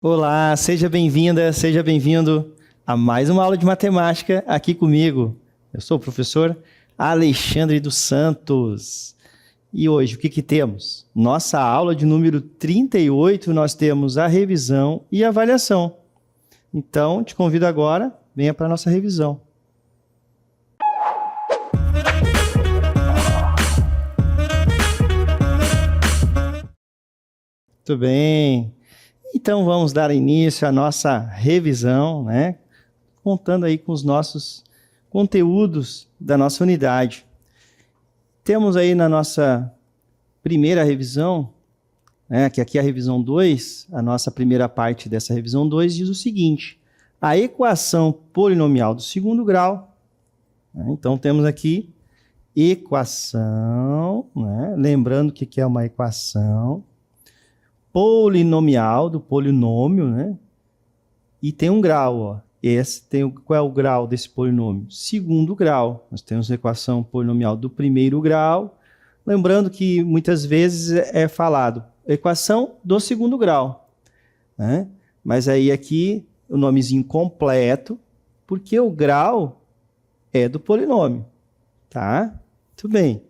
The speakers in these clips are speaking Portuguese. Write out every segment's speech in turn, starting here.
Olá, seja bem-vinda, seja bem-vindo a mais uma aula de matemática aqui comigo. Eu sou o professor Alexandre dos Santos. E hoje, o que temos? Nossa aula de número 38, nós temos a revisão e a avaliação. Então, te convido agora, venha para a nossa revisão. Muito bem. Então, vamos dar início à nossa revisão, né? Contando aí com os nossos conteúdos da nossa unidade. Temos aí na nossa primeira revisão, né, que aqui é a revisão 2, a nossa primeira parte dessa revisão 2 diz o seguinte: a equação polinomial do segundo grau, né, então temos aqui equação, né, lembrando que é uma equação polinomial do polinômio, né, e tem um grau, ó. Qual é o grau desse polinômio? Segundo grau. Nós temos a equação polinomial do primeiro grau. Lembrando que muitas vezes é falado equação do segundo grau, né? Mas aí aqui o nomezinho completo, porque o grau é do polinômio, tá? Muito bem.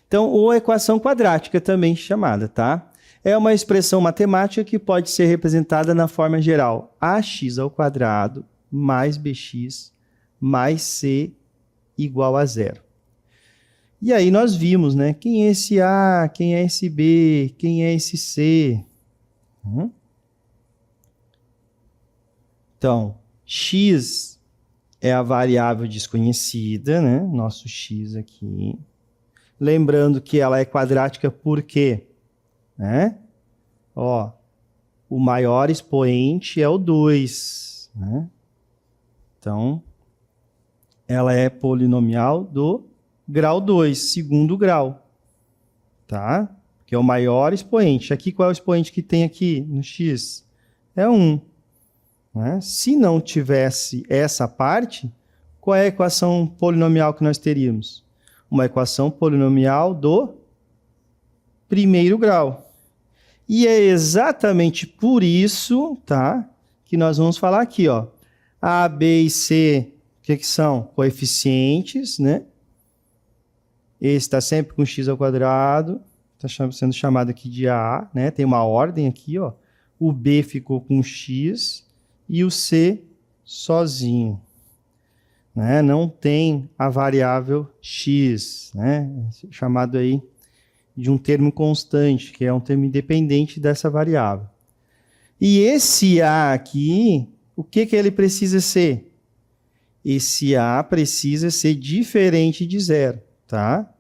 Então, ou equação quadrática também chamada, tá? É uma expressão matemática que pode ser representada na forma geral ax ao quadrado mais bx mais c igual a zero. E aí nós vimos, né? Quem é esse A, quem é esse B, quem é esse C. Então, x é a variável desconhecida, né? Nosso x aqui. Lembrando que ela é quadrática por quê? Né? Ó, o maior expoente é o 2, né? Então, ela é polinomial do grau 2, segundo grau, tá? Que é o maior expoente. Aqui, qual é o expoente que tem aqui no x? É 1. Né? Se não tivesse essa parte, qual é a equação polinomial que nós teríamos? Uma equação polinomial do primeiro grau. E é exatamente por isso, tá, que nós vamos falar aqui, ó. A, B e C, o que são? Coeficientes, né? Esse está sempre com x ao quadrado, está sendo chamado aqui de A, né? Tem uma ordem aqui, ó. O B ficou com x e o C sozinho, né? Não tem a variável x, né? Chamado aí de um termo constante, que é um termo independente dessa variável. E esse A aqui, o que ele precisa ser? Esse A precisa ser diferente de zero, tá?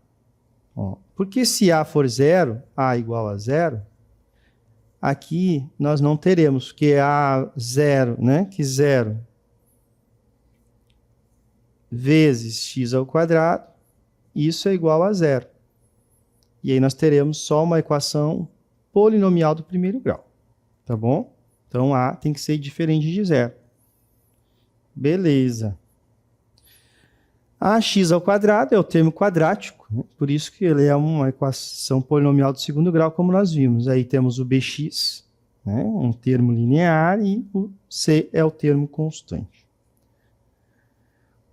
Ó, porque se A for zero, A igual a zero, aqui nós não teremos, porque A zero, né? Que zero vezes x ao quadrado, isso é igual a zero. E aí nós teremos só uma equação polinomial do primeiro grau, tá bom? Então, A tem que ser diferente de zero. Beleza. Ax ao quadrado é o termo quadrático, né? Por isso que ele é uma equação polinomial do segundo grau, como nós vimos. Aí temos o bx, né? Um termo linear, e o c é o termo constante.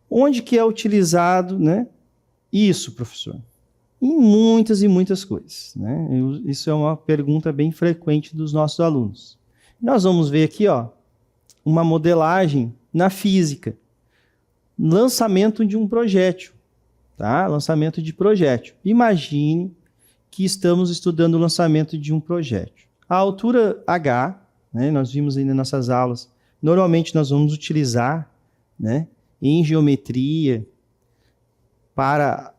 Onde que é utilizado, né? Isso, professor? Em muitas e muitas coisas, né? Isso é uma pergunta bem frequente dos nossos alunos. Nós vamos ver aqui, ó, uma modelagem na física. Lançamento de um projétil, tá? Lançamento de projétil. Imagine que estamos estudando o lançamento de um projétil. A altura h, né, nós vimos aí nas nossas aulas, normalmente nós vamos utilizar, né, em geometria para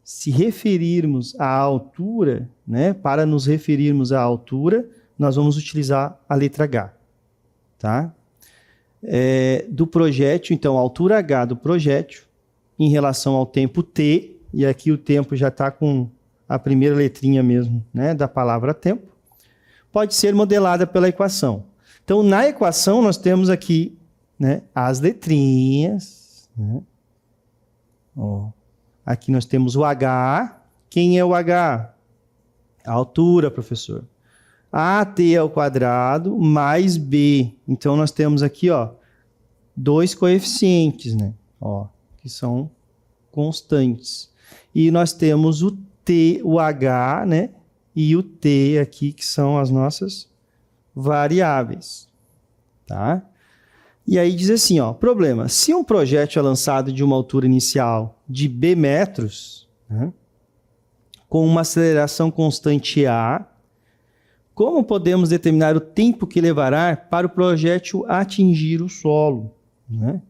se referirmos à altura, né, para nos referirmos à altura, nós vamos utilizar a letra H, tá? Do projétil, então, a altura H do projétil em relação ao tempo T, e aqui o tempo já está com a primeira letrinha mesmo, né, da palavra tempo, pode ser modelada pela equação. Então, na equação, nós temos aqui, né, as letrinhas, né? Ó, aqui nós temos o H. Quem é o H? A altura, professor. AT ao quadrado mais B. Então, nós temos aqui, ó, dois coeficientes, né? Ó, que são constantes. E nós temos o T, o H, né? E o T aqui, que são as nossas variáveis, tá? E aí diz assim, ó, problema. Se um projétil é lançado de uma altura inicial de B metros, né, com uma aceleração constante A, como podemos determinar o tempo que levará para o projétil atingir o solo, né?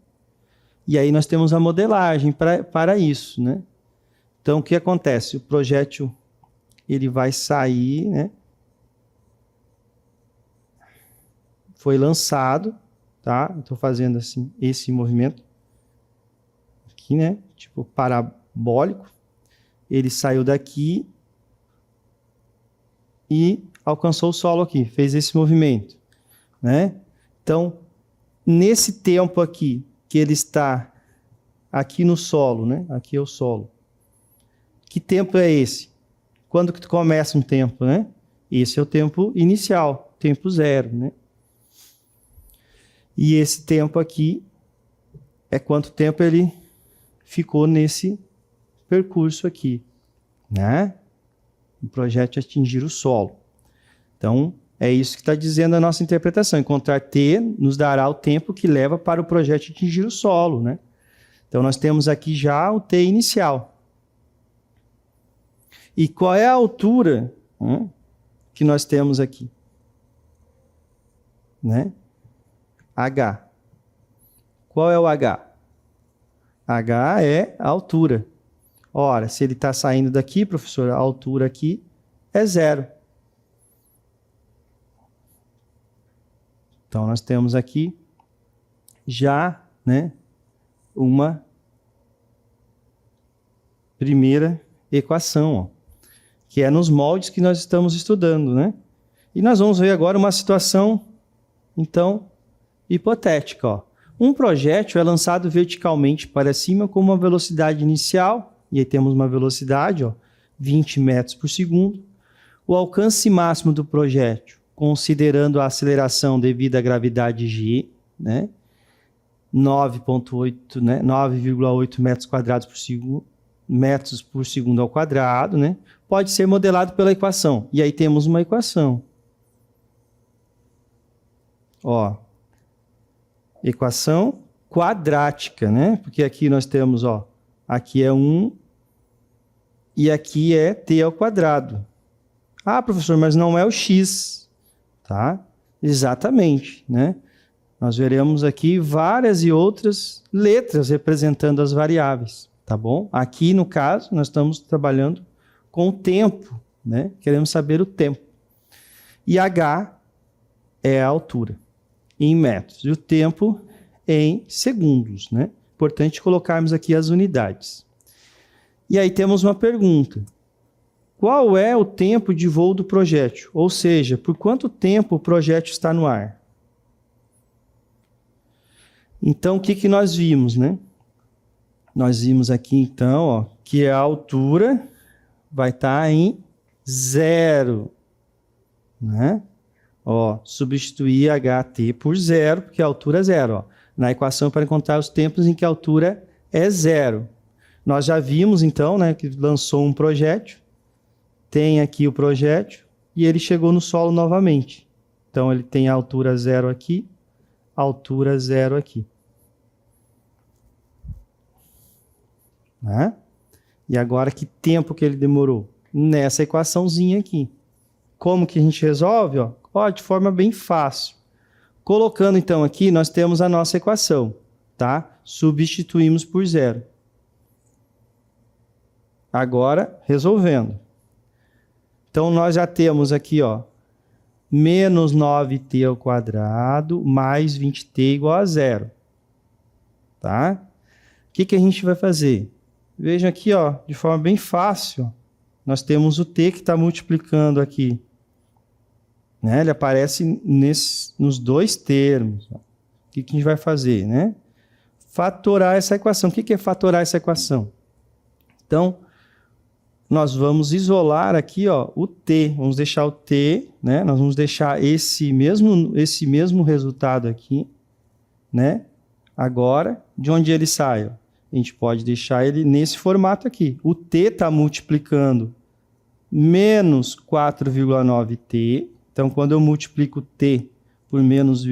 E aí nós temos a modelagem para isso, né? Então, o que acontece? O projétil, ele vai sair, né? Foi lançado, tá? Estou fazendo assim, esse movimento aqui, né? Tipo parabólico. Ele saiu daqui e alcançou o solo aqui, fez esse movimento, né? Então, nesse tempo aqui, que ele está aqui no solo, né? Aqui é o solo. Que tempo é esse? Quando que começa um tempo, né? Esse é o tempo inicial, tempo zero, né? E esse tempo aqui é quanto tempo ele ficou nesse percurso aqui, né? O projétil atingir o solo. Então, é isso que está dizendo a nossa interpretação. Encontrar T nos dará o tempo que leva para o projétil atingir o solo, né? Então, nós temos aqui já o T inicial. E qual é a altura, né, que nós temos aqui? Né? H. Qual é o H? H é a altura. Ora, se ele está saindo daqui, professor, a altura aqui é zero. Então, nós temos aqui já, né, uma primeira equação, ó, que é nos moldes que nós estamos estudando, né? E nós vamos ver agora uma situação, então, hipotética, ó. Um projétil é lançado verticalmente para cima com uma velocidade inicial, e aí temos uma velocidade, ó, 20 metros por segundo. O alcance máximo do projétil, considerando a aceleração devido à gravidade G, né, 9,8, né, 9,8 metros quadrados por segundo, metros por segundo ao quadrado, né, pode ser modelado pela equação. E aí temos uma equação. Ó, equação quadrática, né? Porque aqui nós temos, ó, aqui é 1 e aqui é t ao quadrado. Ah, professor, mas não é o x, tá? Exatamente, né? Nós veremos aqui várias e outras letras representando as variáveis, tá bom? Aqui, no caso, nós estamos trabalhando com o tempo, né? Queremos saber o tempo. E h é a altura em metros e o tempo em segundos, né? Importante colocarmos aqui as unidades. E aí temos uma pergunta. Qual é o tempo de voo do projétil? Ou seja, por quanto tempo o projétil está no ar? Então, o que que nós vimos, né? Nós vimos aqui, então, ó, que a altura vai estar em 0, né? Ó, substituir HT por 0, porque a altura é 0. Ó. Na equação, para encontrar os tempos em que a altura é 0. Nós já vimos, então, né, que lançou um projétil, tem aqui o projétil, e ele chegou no solo novamente. Então, ele tem a altura 0 aqui, altura 0 aqui. Né? E agora, que tempo que ele demorou? Nessa equaçãozinha aqui. Como que a gente resolve? Ó, de forma bem fácil. Colocando, então, aqui, nós temos a nossa equação, tá? Substituímos por 0. Agora, resolvendo. Então, nós já temos aqui, ó, menos 9t ao quadrado mais 20t igual a 0. Tá? O que que a gente vai fazer? Vejam aqui, ó, de forma bem fácil, nós temos o t que está multiplicando aqui. Né? Ele aparece nos dois termos. Ó. O que que a gente vai fazer? Né? Fatorar essa equação. O que que é fatorar essa equação? Então, nós vamos isolar aqui, ó, o t. Vamos deixar o t, né? Nós vamos deixar esse mesmo resultado aqui, né? Agora, de onde ele sai? Ó? A gente pode deixar ele nesse formato aqui. O t está multiplicando menos 4,9t. Então, quando eu multiplico t por menos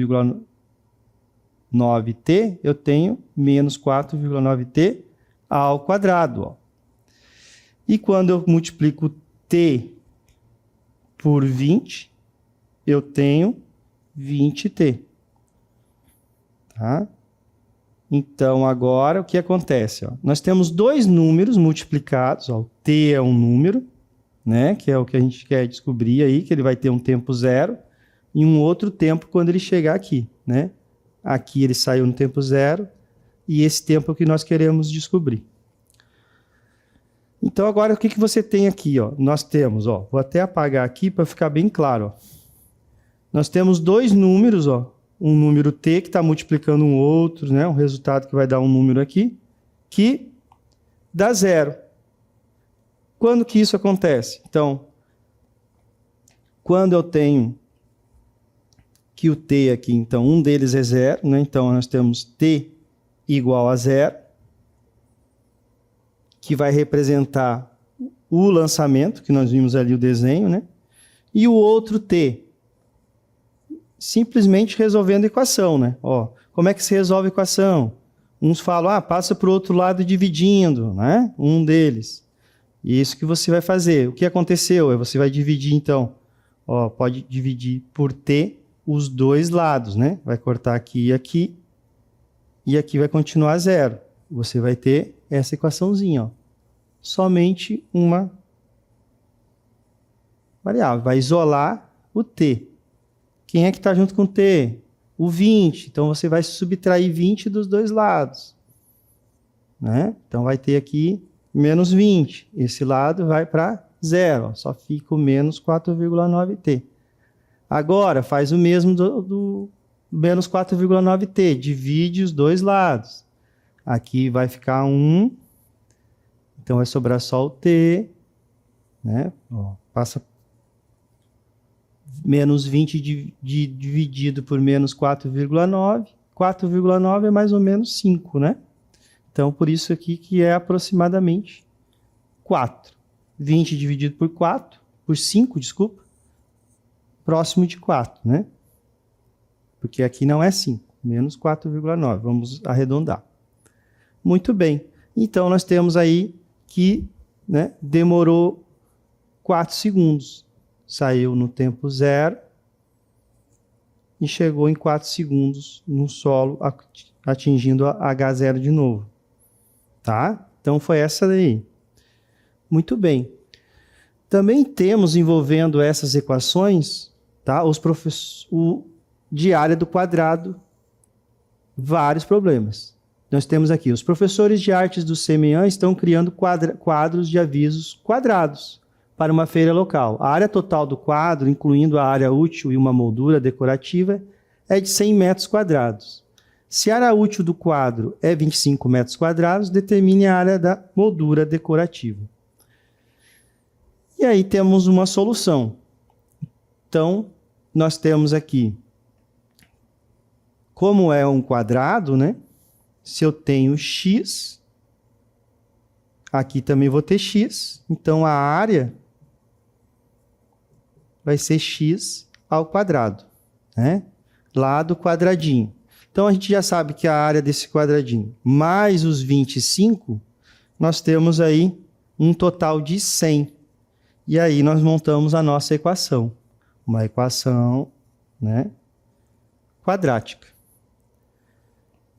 9t, eu tenho menos 4,9t ao quadrado. Ó. E quando eu multiplico t por 20, eu tenho 20t. Tá? Então, agora, o que acontece? Ó? Nós temos dois números multiplicados. Ó. O t é um número, né? Que é o que a gente quer descobrir aí, que ele vai ter um tempo zero e um outro tempo quando ele chegar aqui. Né? Aqui ele saiu no tempo zero e esse tempo é o que nós queremos descobrir. Então, agora, o que, que você tem aqui? Ó? Nós temos, ó, vou até apagar aqui para ficar bem claro. Ó. Nós temos dois números, ó, um número t que está multiplicando um outro, né, um resultado que vai dar um número aqui, que dá zero. Quando que isso acontece? Então, quando eu tenho que o t aqui, então, um deles é zero, né, então nós temos t igual a zero, que vai representar o lançamento, que nós vimos ali o desenho, né, e o outro t, simplesmente resolvendo a equação, né? Ó, como é que se resolve a equação? Uns falam, passa para o outro lado dividindo, né? Um deles. Isso que você vai fazer. O que aconteceu? Você vai dividir, então, ó, pode dividir por t os dois lados, né? Vai cortar aqui e aqui vai continuar zero. Você vai ter essa equaçãozinha, ó. Somente uma variável. Vai isolar o t. Quem é que está junto com o t? O 20. Então, você vai subtrair 20 dos dois lados. Né? Então, vai ter aqui menos 20. Esse lado vai para zero. Ó, só fica o menos 4,9t. Agora, faz o mesmo do menos 4,9t. Divide os dois lados. Aqui vai ficar 1. Então, vai sobrar só o t. Né? Ó, passa menos 20 dividido por menos 4,9. 4,9 é mais ou menos 5, né? Então, por isso aqui que é aproximadamente 4. 20 dividido por 4, por 5, desculpa, próximo de 4, né? Porque aqui não é 5, menos 4,9. Vamos arredondar. Muito bem. Então, nós temos aí que, né, demorou 4 segundos. Saiu no tempo zero e chegou em 4 segundos no solo, atingindo a H0 de novo. Tá? Então, foi essa daí. Muito bem. Também temos, envolvendo essas equações, tá, de área do quadrado, vários problemas. Nós temos aqui, os professores de artes do CMEAN estão criando quadros de avisos quadrados para uma feira local. A área total do quadro, incluindo a área útil e uma moldura decorativa, é de 100 metros quadrados. Se a área útil do quadro é 25 metros quadrados, determine a área da moldura decorativa. E aí temos uma solução. Então, nós temos aqui, como é um quadrado, né? Se eu tenho x, aqui também vou ter x, então a área vai ser x ao quadrado, né? Lá do quadradinho. Então, a gente já sabe que a área desse quadradinho, mais os 25, nós temos aí um total de 100. E aí, nós montamos a nossa equação. Uma equação, né, quadrática.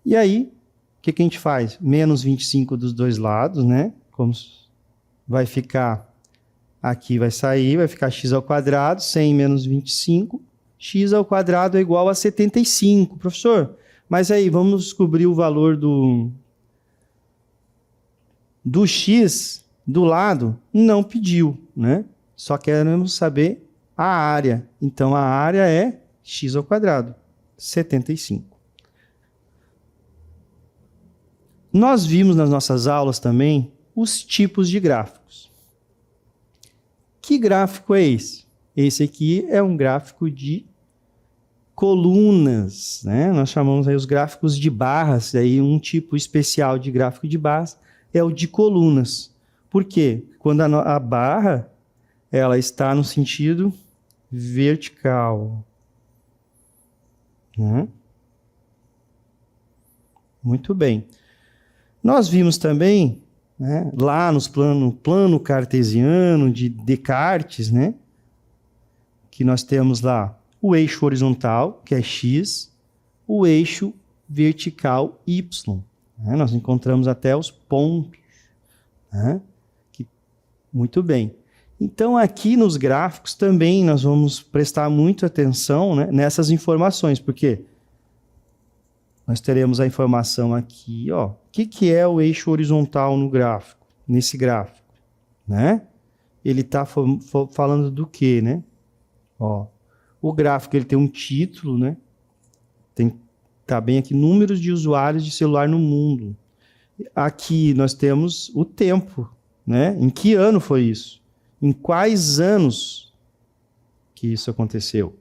E aí, o que a gente faz? Menos 25 dos dois lados, né? Como vai ficar... Aqui vai sair, vai ficar x ao quadrado, 100 menos 25. X ao quadrado é igual a 75. Professor, mas aí vamos descobrir o valor do x do lado? Não pediu, né? Só queremos saber a área. Então, a área é x ao quadrado, 75. Nós vimos nas nossas aulas também os tipos de gráficos. Que gráfico é esse? Esse aqui é um gráfico de colunas, né? Nós chamamos aí os gráficos de barras, aí um tipo especial de gráfico de barras é o de colunas. Por quê? Quando a barra ela está no sentido vertical, né? Muito bem. Nós vimos também, né, lá no plano cartesiano de Descartes, né, que nós temos lá o eixo horizontal, que é x, o eixo vertical, y. Né? Nós encontramos até os pontos. Né? Muito bem. Então, aqui nos gráficos também nós vamos prestar muita atenção, né, nessas informações, porque nós teremos a informação aqui, ó, o que é o eixo horizontal no gráfico, nesse gráfico, né? Ele está falando do quê, né? Ó, o gráfico ele tem um título, né? Tá bem aqui, números de usuários de celular no mundo. Aqui nós temos o tempo, né? Em que ano foi isso? Em quais anos que isso aconteceu?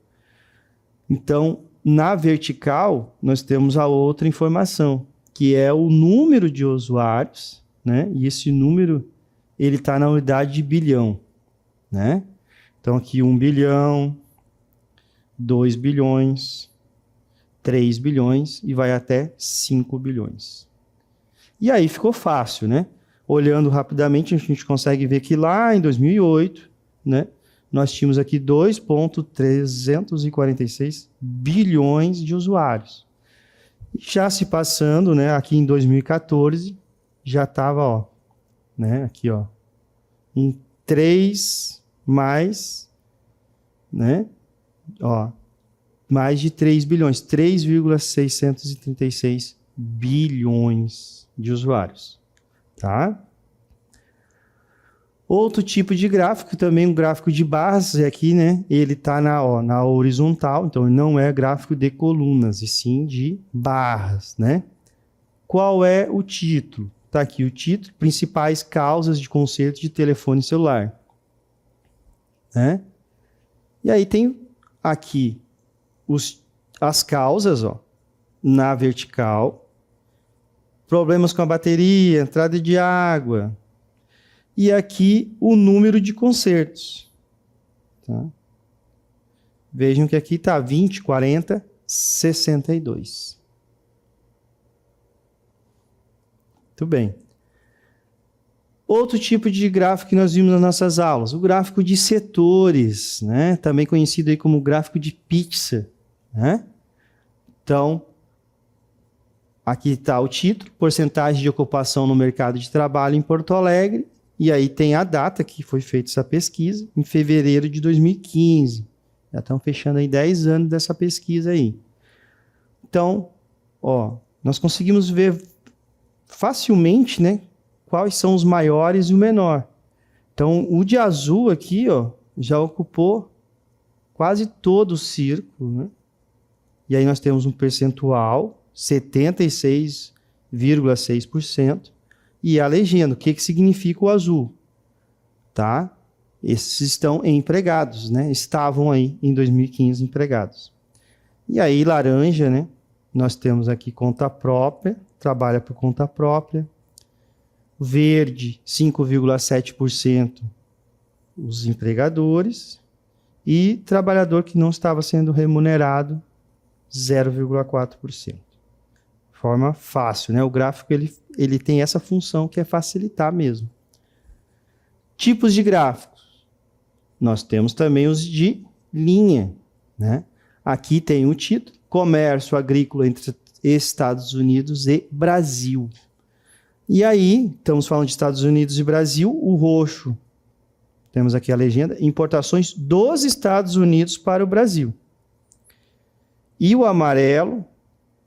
Então, na vertical, nós temos a outra informação, que é o número de usuários, né? E esse número, ele está na unidade de bilhão, né? Então, aqui 1 bilhão, 2 bilhões, 3 bilhões e vai até 5 bilhões. E aí ficou fácil, né? Olhando rapidamente, a gente consegue ver que lá em 2008, né? Nós tínhamos aqui 2,346 bilhões de usuários. E já se passando, né, aqui em 2014, já estava, ó, né, aqui, ó, em 3 mais, né, ó, mais de 3 bilhões, 3,636 bilhões de usuários, tá? Outro tipo de gráfico, também um gráfico de barras, aqui, né? Ele está na horizontal, então ele não é gráfico de colunas, e sim de barras, né? Qual é o título? Está aqui o título, principais causas de conserto de telefone celular. Né? E aí tem aqui as causas, ó, na vertical, problemas com a bateria, entrada de água, e aqui o número de consertos. Tá? Vejam que aqui está 20, 40, 62. Muito bem. Outro tipo de gráfico que nós vimos nas nossas aulas, o gráfico de setores, né? Também conhecido aí como gráfico de pizza. Né? Então, aqui está o título, porcentagem de ocupação no mercado de trabalho em Porto Alegre. E aí tem a data que foi feita essa pesquisa, em fevereiro de 2015. Já estão fechando aí 10 anos dessa pesquisa aí. Então, ó, nós conseguimos ver facilmente, né, quais são os maiores e o menor. Então, o de azul aqui, ó, já ocupou quase todo o círculo, né? E aí nós temos um percentual, 76,6%. E a legenda, o que significa o azul? Tá? Esses estão empregados, né? Estavam aí em 2015 empregados. E aí, laranja, né? Nós temos aqui conta própria, trabalha por conta própria. Verde, 5,7% os empregadores. E trabalhador que não estava sendo remunerado, 0,4%. Forma fácil, né? O gráfico ele tem essa função que é facilitar mesmo. Tipos de gráficos. Nós temos também os de linha, né? Aqui tem o título, comércio agrícola entre Estados Unidos e Brasil. E aí, estamos falando de Estados Unidos e Brasil, o roxo, temos aqui a legenda, importações dos Estados Unidos para o Brasil. E o amarelo,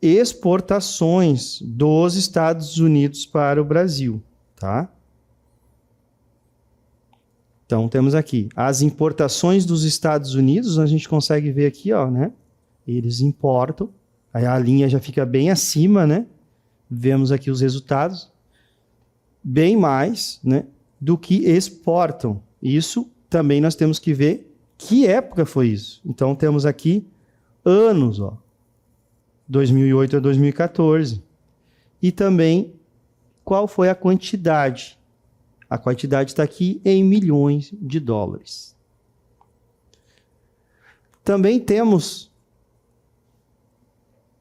exportações dos Estados Unidos para o Brasil, tá? Então, temos aqui as importações dos Estados Unidos, a gente consegue ver aqui, ó, né? Eles importam, aí a linha já fica bem acima, né? Vemos aqui os resultados, bem mais, né, do que exportam. Isso também nós temos que ver que época foi isso. Então, temos aqui anos, ó, 2008 a 2014. E também qual foi a quantidade. A quantidade está aqui em milhões de dólares. Também temos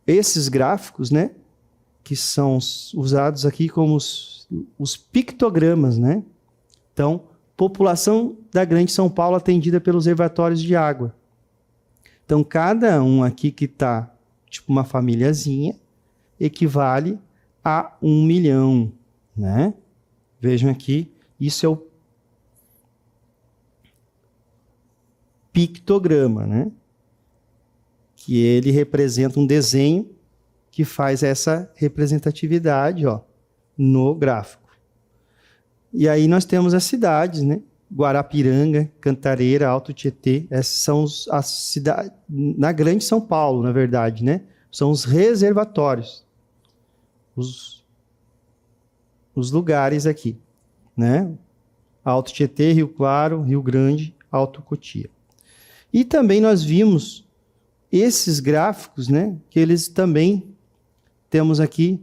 esses gráficos, né, que são usados aqui como os pictogramas, né? Então, população da Grande São Paulo atendida pelos reservatórios de água. Então, cada um aqui que está, tipo uma famíliazinha, equivale a 1 milhão, né? Vejam aqui, isso é o pictograma, né? Que ele representa um desenho que faz essa representatividade, ó, no gráfico. E aí nós temos as cidades, né? Guarapiranga, Cantareira, Alto Tietê, essas são as cidades, na Grande São Paulo, na verdade, né? São os reservatórios, os lugares aqui, né? Alto Tietê, Rio Claro, Rio Grande, Alto Cotia. E também nós vimos esses gráficos, né? Que eles também temos aqui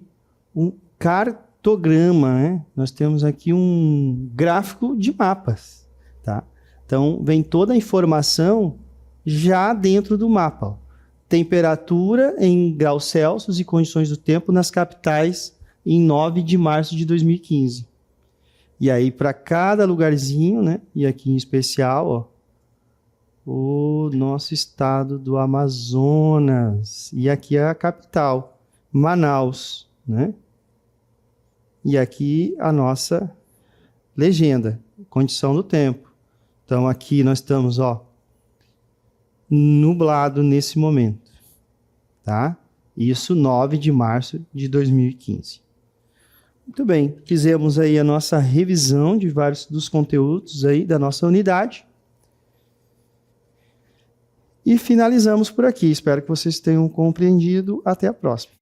um cartograma, né? Nós temos aqui um gráfico de mapas, tá? Então, vem toda a informação já dentro do mapa. Ó. Temperatura em graus Celsius e condições do tempo nas capitais em 9 de março de 2015. E aí, para cada lugarzinho, né? E aqui em especial, ó, o nosso estado do Amazonas. E aqui é a capital, Manaus, né? E aqui a nossa legenda, condição do tempo. Então, aqui nós estamos, ó, nublado nesse momento, tá? Isso 9 de março de 2015. Muito bem, fizemos aí a nossa revisão de vários dos conteúdos aí da nossa unidade. E finalizamos por aqui. Espero que vocês tenham compreendido. Até a próxima.